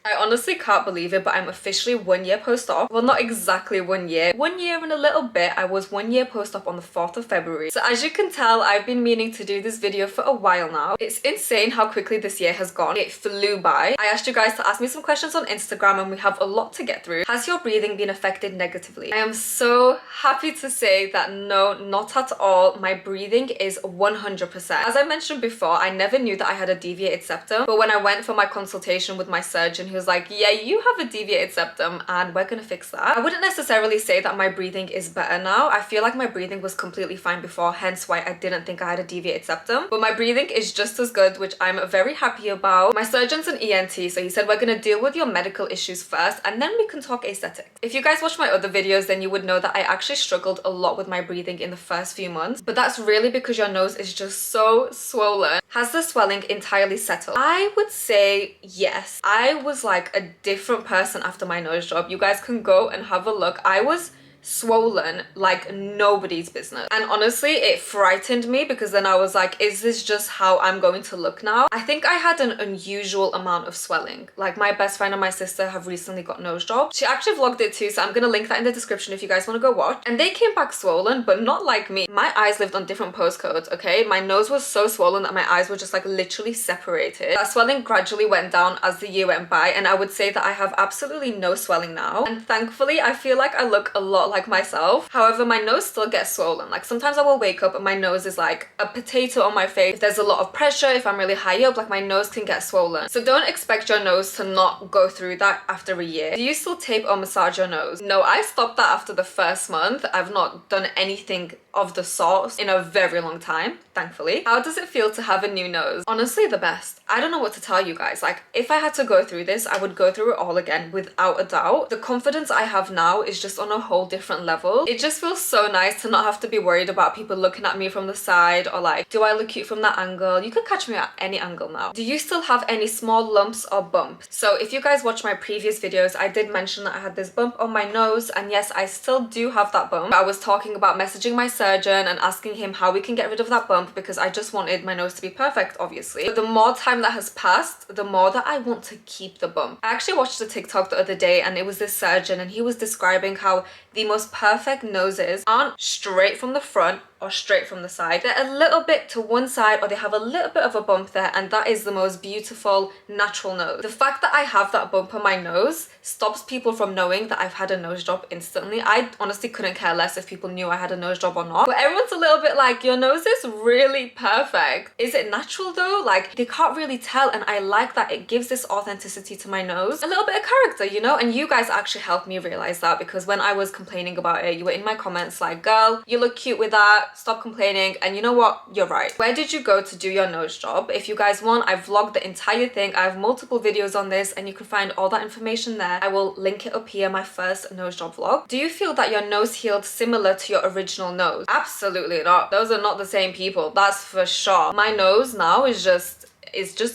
I honestly can't believe it, but I'm officially 1 year post-op. Well, not exactly 1 year. 1 year and a little bit. I was 1 year post-op on the 4th of February. So as you can tell, I've been meaning to do this video for a while now. It's insane how quickly this year has gone. It flew by. I asked you guys to ask me some questions on Instagram and we have a lot to get through. Has your breathing been affected negatively? I am so happy to say that no, not at all. My breathing is 100%. As I mentioned before, I never knew that I had a deviated septum, but when I went for my consultation with my surgeon, he was like, yeah, you have a deviated septum and we're gonna fix that. I wouldn't necessarily say that my breathing is better now. I feel like my breathing was completely fine before, hence why I didn't think I had a deviated septum, but my breathing is just as good, which I'm very happy about. My surgeon's an ENT, so he said we're gonna deal with your medical issues first and then we can talk aesthetics. If you guys watch my other videos, then you would know that I actually struggled a lot with my breathing in the first few months, but that's really because your nose is just so swollen. Has the swelling entirely settled? I would say yes. I was like a different person after my nose job. You guys can go and have a look. I was swollen like nobody's business, and honestly it frightened me because then I was like, is this just how I'm going to look now? I think I had an unusual amount of swelling. Like my best friend and my sister have recently got nose jobs. She actually vlogged it too, so I'm gonna link that in the description if you guys want to go watch, and they came back swollen, but not like me. My eyes lived on different postcodes. Okay, my nose was so swollen that my eyes were just like literally separated. That swelling gradually went down as the year went by, and I would say that I have absolutely no swelling now, and thankfully I feel like I look a lot like myself. However, my nose still gets swollen. Like sometimes I will wake up and my nose is like a potato on my face. If there's a lot of pressure, if I'm really high up, like my nose can get swollen. So don't expect your nose to not go through that after a year. Do you still tape or massage your nose? No, I stopped that after the first month. I've not done anything of the sort in a very long time, thankfully. How does it feel to have a new nose? Honestly, the best. I don't know what to tell you guys. Like if I had to go through this, I would go through it all again without a doubt. The confidence I have now is just on a whole different level. It just feels so nice to not have to be worried about people looking at me from the side or like, do I look cute from that angle? You can catch me at any angle now. Do you still have any small lumps or bumps? So if you guys watch my previous videos, I did mention that I had this bump on my nose, and yes, I still do have that bump. I was talking about messaging my surgeon and asking him how we can get rid of that bump because I just wanted my nose to be perfect, obviously. But the more time that has passed, the more that I want to keep the bump. I actually watched a TikTok the other day and it was this surgeon and he was describing how the most perfect noses aren't straight from the front or straight from the side. They're a little bit to one side or they have a little bit of a bump there, and that is the most beautiful natural nose. The fact that I have that bump on my nose stops people from knowing that I've had a nose job instantly. I honestly couldn't care less if people knew I had a nose job or not, but everyone's a little bit like, your nose is really perfect. Is it natural though? Like they can't really tell, and I like that it gives this authenticity to my nose, a little bit of character, you know? And you guys actually helped me realize that, because when I was complaining about it, you were in my comments like, girl, you look cute with that, stop complaining. And you know what, you're right. Where did you go to do your nose job? If you guys want, I vlogged the entire thing. I have multiple videos on this and you can find all that information there. I will link it up here, my first nose job vlog. Do you feel that your nose healed similar to your original nose? Absolutely not. Those are not the same people, that's for sure. My nose now is just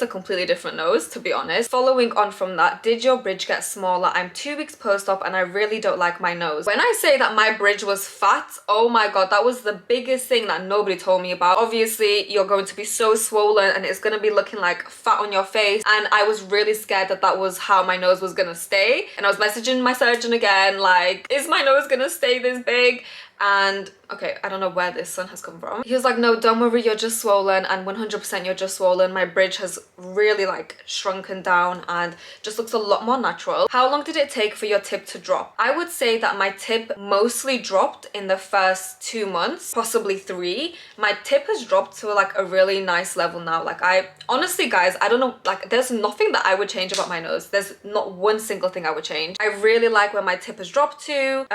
a completely different nose, to be honest. Following on from that, did your bridge get smaller? I'm 2 weeks post-op and I really don't like my nose. When I say that my bridge was fat, oh my god, that was the biggest thing that nobody told me about. Obviously, you're going to be so swollen and it's gonna be looking like fat on your face, and I was really scared that that was how my nose was gonna stay. And I was messaging my surgeon again, like, is my nose gonna stay this big? And okay, I don't know where this sun has come from. He was like, no, don't worry, you're just swollen, and 100% you're just swollen. My bridge has really like shrunken down and just looks a lot more natural. How long did it take for your tip to drop? I would say that my tip mostly dropped in the first 2 months, possibly 3. My tip has dropped to like a really nice level now. Like I honestly, guys, I don't know, like there's nothing that I would change about my nose. There's not one single thing I would change. I really like where my tip has dropped to.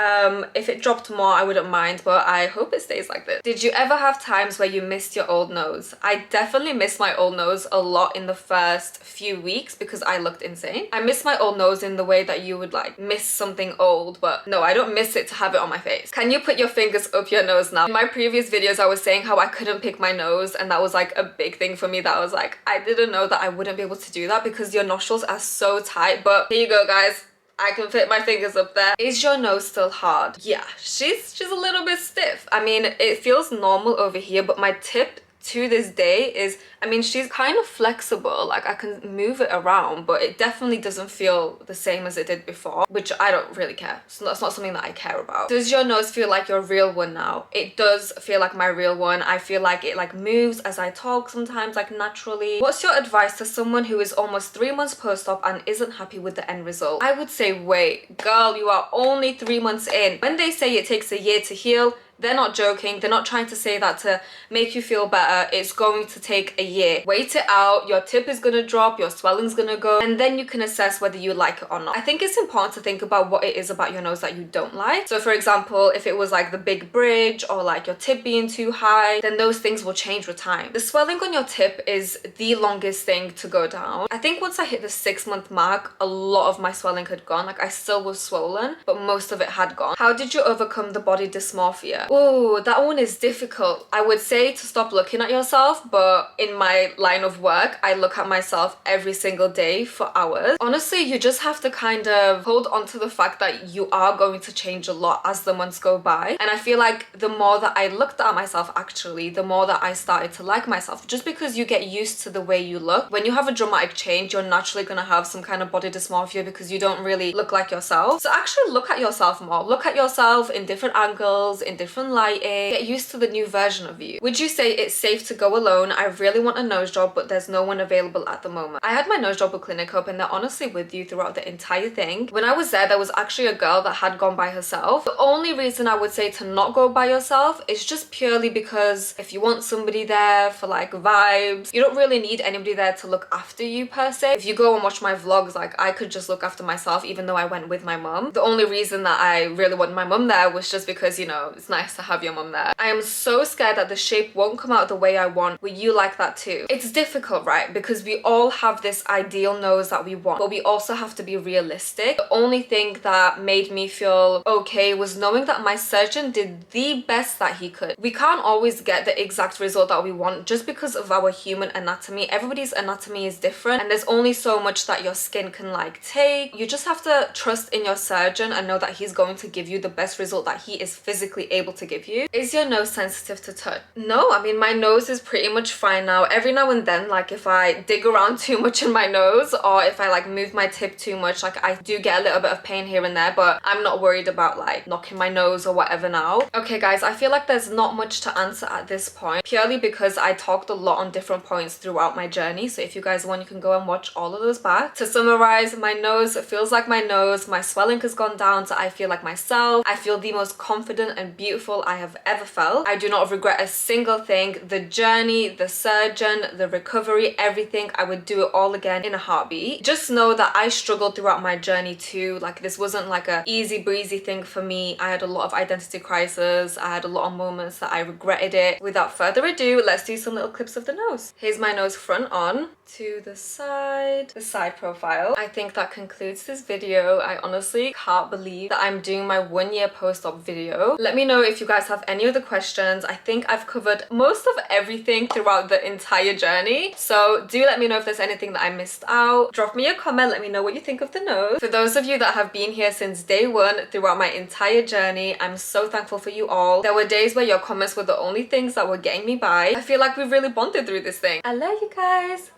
If it dropped more, I wouldn't mind, but I hope it stays like this. Did you ever have times where you missed your old nose? I definitely missed my old nose a lot in the first few weeks because I looked insane. I miss my old nose in the way that you would like miss something old, but no, I don't miss it to have it on my face. Can you put your fingers up your nose now? In my previous videos, I was saying how I couldn't pick my nose, and that was like a big thing for me. That I was like, I didn't know that I wouldn't be able to do that because your nostrils are so tight, but here you go, guys. I can fit my fingers up there. Is your nose still hard? Yeah, she's a little bit stiff. I mean, it feels normal over here, but my tip to this day is, I mean, she's kind of flexible, like I can move it around, but it definitely doesn't feel the same as it did before, which I don't really care. So that's not something that I care about. Does your nose feel like your real one now? It does feel like my real one. I feel like it like moves as I talk sometimes, like naturally. What's your advice to someone who is almost 3 months post-op and isn't happy with the end result? I would say, wait, girl, you are only 3 months in. When they say it takes a year to heal, they're not joking. They're not trying to say that to make you feel better. It's going to take a year. Wait it out. Your tip is going to drop, your swelling's going to go, and then you can assess whether you like it or not. I think it's important to think about what it is about your nose that you don't like. So for example, if it was like the big bridge or like your tip being too high, then those things will change with time. The swelling on your tip is the longest thing to go down. I think once I hit the 6-month mark, a lot of my swelling had gone. Like I still was swollen, but most of it had gone. How did you overcome the body dysmorphia? Oh, that one is difficult. I would say to stop looking at yourself, but in my line of work, I look at myself every single day for hours. Honestly, you just have to kind of hold on to the fact that you are going to change a lot as the months go by. And I feel like the more that I looked at myself, actually, the more that I started to like myself. Just because you get used to the way you look, when you have a dramatic change, you're naturally going to have some kind of body dysmorphia because you don't really look like yourself. So actually look at yourself more. Look at yourself in different angles, in different lighting. Get used to the new version of you. Would you say it's safe to go alone? I really want a nose job, but there's no one available at the moment. I had my nose job with Clinic-Up and they're honestly with you throughout the entire thing. When I was there was actually a girl that had gone by herself. The only reason I would say to not go by yourself is just purely because if you want somebody there for like vibes, you don't really need anybody there to look after you per se. If you go and watch my vlogs, like I could just look after myself even though I went with my mum. The only reason that I really wanted my mum there was just because, you know, it's nice to have your mum there. I am so scared that the shape won't come out the way I want. Were you like that too? It's difficult, right? Because we all have this ideal nose that we want, but we also have to be realistic. The only thing that made me feel okay was knowing that my surgeon did the best that he could. We can't always get the exact result that we want just because of our human anatomy. Everybody's anatomy is different and there's only so much that your skin can like take. You just have to trust in your surgeon and know that he's going to give you the best result that he is physically able to give you. Is your nose sensitive to touch? No, I mean my nose is pretty much fine now. Every now and then, like if I dig around too much in my nose or if I like move my tip too much, like I do get a little bit of pain here and there, but I'm not worried about like knocking my nose or whatever now. Okay guys, I feel like there's not much to answer at this point, purely because I talked a lot on different points throughout my journey. So if you guys want, you can go and watch all of those back. To summarize, my nose feels like my nose. My swelling has gone down, so I feel like myself. I feel the most confident and beautiful I have ever felt. I do not regret a single thing. The journey, the surgeon, the recovery, everything, I would do it all again in a heartbeat. Just know that I struggled throughout my journey too. Like this wasn't like a easy breezy thing for me. I had a lot of identity crisis. I had a lot of moments that I regretted it. Without further ado, let's do some little clips of the nose. Here's my nose front on, to the side profile. I think that concludes this video. I honestly can't believe that I'm doing my 1 year post-op video. Let me know if you guys have any other questions. I think I've covered most of everything throughout the entire journey. So do let me know if there's anything that I missed out. Drop me a comment, let me know what you think of the nose. For those of you that have been here since day one throughout my entire journey, I'm so thankful for you all. There were days where your comments were the only things that were getting me by. I feel like we've really bonded through this thing. I love you guys.